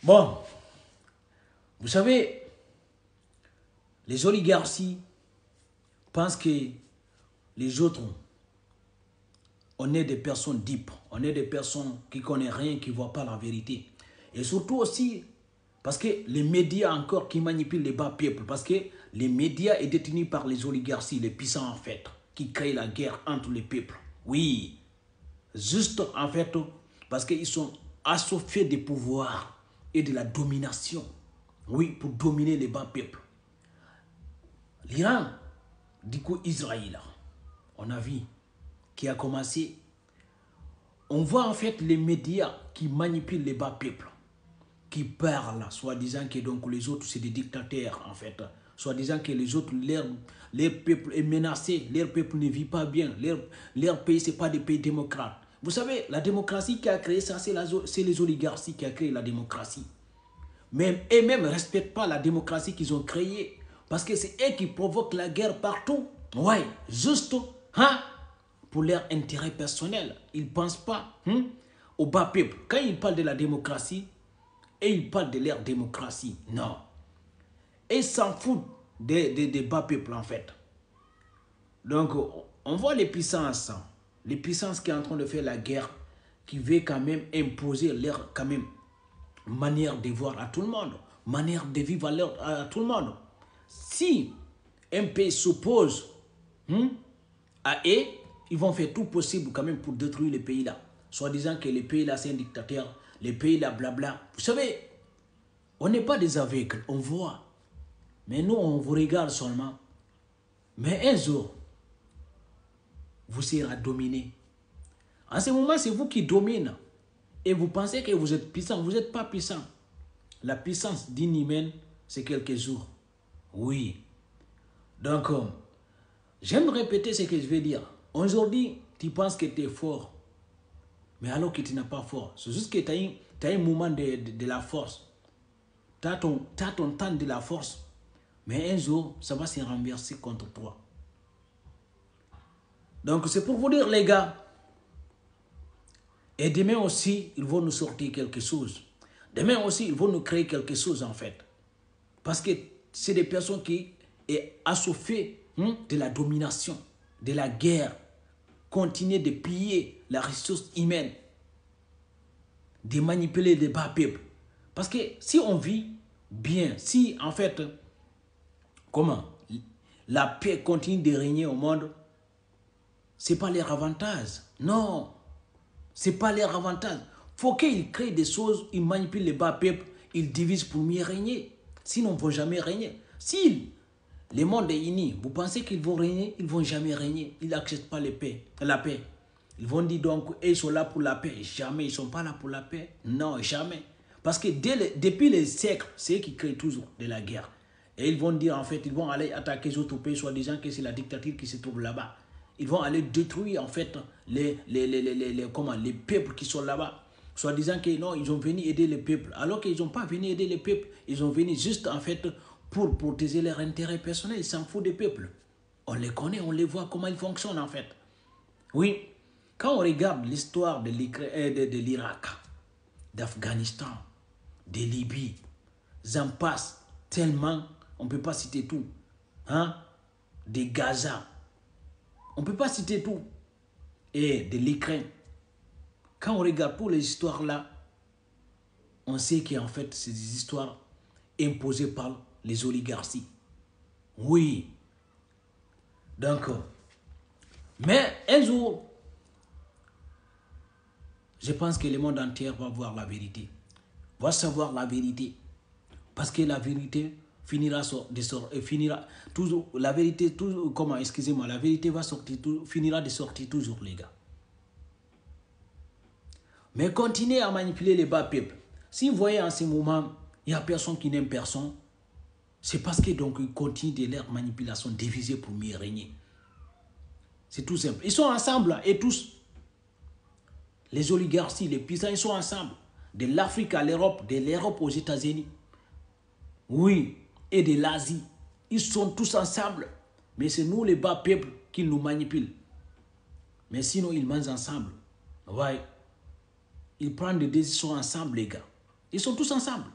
Bon, vous savez, les oligarchies pensent que les autres, on est des personnes deep, on est des personnes qui ne connaissent rien, qui ne voient pas la vérité. Et surtout aussi, parce que les médias encore qui manipulent les bas peuples, parce que les médias sont détenus par les oligarchies, les puissants en fait, qui créent la guerre entre les peuples. Oui, juste en fait, parce qu'ils sont assoiffés des pouvoirs et de la domination. Oui, pour dominer les bas peuples. L'Iran, du coup Israël, on a vu, qui a commencé. On voit en fait les médias qui manipulent les bas peuples, qui parlent, soi-disant que donc les autres c'est des dictateurs en fait, soi-disant que les autres, leur peuple est menacé, leur peuple ne vit pas bien, leur pays c'est pas des pays démocrates. Vous savez, la démocratie qui a créé ça, c'est les oligarchies qui a créé la démocratie. Mais eux-mêmes ne respectent pas la démocratie qu'ils ont créée, parce que c'est eux qui provoquent la guerre partout. Ouais, juste, hein, pour leur intérêt personnel. Ils ne pensent pas au bas peuple. Quand ils parlent de la démocratie, et ils parlent de leur démocratie. Non. Et ils s'en foutent des bas peuples en fait. Donc, on voit les puissances qui sont en train de faire la guerre, qui veulent quand même imposer leur quand même manière de voir à tout le monde, manière de vivre à tout le monde. Si un pays s'oppose à eux, ils vont faire tout possible quand même pour détruire les pays là. Soit disant que les pays là c'est un dictateur, les pays là blabla. Vous savez, on n'est pas des aveugles, on voit. Mais nous, on vous regarde seulement. Mais un jour, vous serez dominé. En ce moment, c'est vous qui dominez. Et vous pensez que vous êtes puissant. Vous n'êtes pas puissant. La puissance d'une humaine, c'est quelques jours. Oui. Donc, j'aime répéter ce que je vais dire. Aujourd'hui, tu penses que tu es fort. Mais alors que tu n'es pas fort. C'est juste que tu as un moment de la force. Tu as ton temps de la force. Mais un jour, ça va se renverser contre toi. Donc, c'est pour vous dire, les gars. Et demain aussi, ils vont nous sortir quelque chose. Demain aussi, ils vont nous créer quelque chose, en fait. Parce que c'est des personnes qui sont assoiffées de la domination, de la guerre, continuer de piller la ressource humaine, de manipuler les bas peuples. Parce que si on vit bien, si en fait, la paix continue de régner au monde, ce n'est pas leur avantage. Non, ce n'est pas leur avantage. Il faut qu'ils créent des choses, ils manipulent les bas peuples, ils divisent pour mieux régner. Sinon, ils ne vont jamais régner. Si le monde est uni, vous pensez qu'ils vont régner, ils ne vont jamais régner. Ils n'acceptent pas la paix. Ils vont dire donc, ils sont là pour la paix. Jamais, ils ne sont pas là pour la paix. Non, jamais. Parce que depuis les siècles, c'est eux qui créent toujours de la guerre. Et ils vont dire, en fait, ils vont aller attaquer les autres pays, soit disant que c'est la dictature qui se trouve là-bas. Ils vont aller détruire, en fait, les peuples qui sont là-bas. Soit disant que non, ils ont venu aider les peuples. Alors qu'ils n'ont pas venu aider les peuples. Ils ont venu juste, en fait, pour protéger leurs intérêts personnels. Ils s'en foutent des peuples. On les connaît, on les voit comment ils fonctionnent, en fait. Oui, quand on regarde l'histoire de l'Irak, d'Afghanistan, de Libye, j'en passe tellement, on ne peut pas citer tout. De Gaza, on ne peut pas citer tout. Et de l'Ukraine. Quand on regarde pour les histoires là, on sait qu'en fait, c'est des histoires imposées par les oligarchies. Oui. Donc, mais un jour, je pense que le monde entier va voir la vérité. Va savoir la vérité. Parce que la vérité finira toujours, la vérité, excusez-moi, la vérité va sortir, finira de sortir toujours, les gars. Mais continuez à manipuler les bas peuples. Si vous voyez en ce moment, il n'y a personne qui n'aime personne, c'est parce que donc ils continuent de leur manipulation divisée pour mieux régner. C'est tout simple. Ils sont ensemble et tous. Les oligarchies, les puissants, ils sont ensemble. De l'Afrique à l'Europe, de l'Europe aux États-Unis. Oui, et de l'Asie. Ils sont tous ensemble. Mais c'est nous, les bas peuples, qui nous manipulent. Mais sinon, ils mangent ensemble. Ouais. Ils prennent des décisions ensemble, les gars. Ils sont tous ensemble.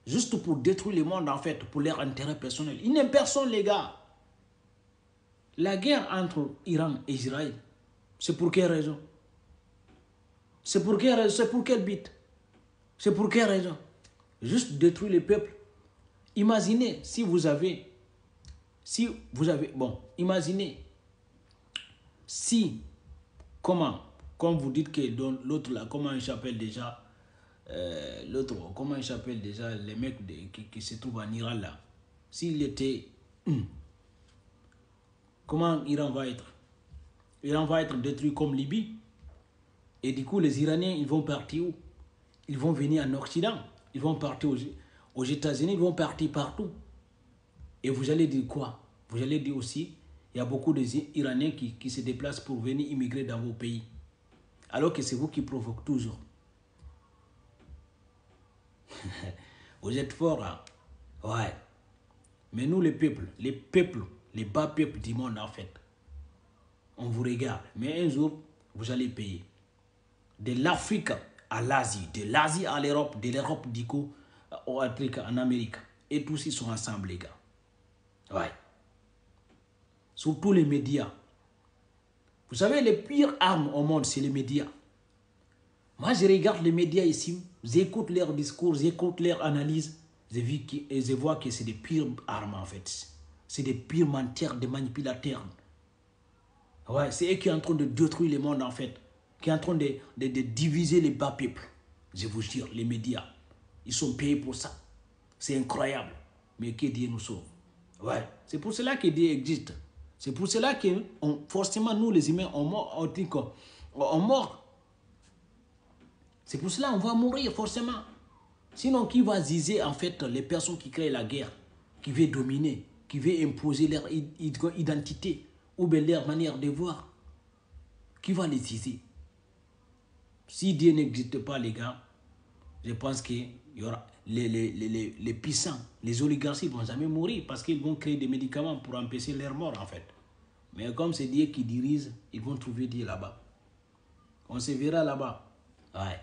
Juste pour détruire le monde, en fait, pour leur intérêt personnel. Ils n'aiment personne, les gars. La guerre entre Iran et Israël, c'est pour quelle raison? C'est pour quelle raison? C'est pour quel but? C'est pour quelle raison? Juste détruire les peuples. Imaginez si vous avez, bon, imaginez si, comment, comme vous dites que l'autre là, comment il s'appelle déjà, l'autre, comment il s'appelle déjà, les mecs qui se trouvent en Iran là, s'il était, comment l'Iran va être? L'Iran va être détruit comme Libye. Et du coup, les Iraniens, ils vont partir où? Ils vont venir en Occident. Ils vont partir aux États-Unis, ils vont partir partout. Et vous allez dire quoi? Vous allez dire aussi, il y a beaucoup d'Iraniens qui se déplacent pour venir immigrer dans vos pays. Alors que c'est vous qui provoquez toujours. Vous êtes forts, hein? Ouais. Mais nous, les peuples, les bas peuples du monde, en fait, on vous regarde. Mais un jour, vous allez payer. De l'Afrique à l'Asie, de l'Asie à l'Europe, de l'Europe du coup en Afrique, en Amérique. Et tous ils sont ensemble, les gars. Ouais. Surtout les médias. Vous savez, les pires armes au monde, c'est les médias. Moi, je regarde les médias ici, j'écoute leurs discours, j'écoute leurs analyses, je vois que c'est des pires armes, en fait. C'est des pires menteurs, des manipulateurs. Ouais, c'est eux qui sont en train de détruire le monde, en fait. Qui est en train de diviser les bas peuples. Je vous jure, les médias, ils sont payés pour ça. C'est incroyable. Mais que Dieu nous sauve. Ouais, c'est pour cela que Dieu existe. C'est pour cela que forcément, nous, les humains, on meurt. C'est pour cela qu'on va mourir, forcément. Sinon, qui va ziser, en fait, les personnes qui créent la guerre, qui veulent dominer, qui veulent imposer leur identité ou bien leur manière de voir? Qui va les ziser? Si Dieu n'existe pas, les gars, je pense que y aura les puissants, les oligarchies ne vont jamais mourir parce qu'ils vont créer des médicaments pour empêcher leur mort, en fait. Mais comme c'est Dieu qui dirige, ils vont trouver Dieu là-bas. On se verra là-bas. Ouais.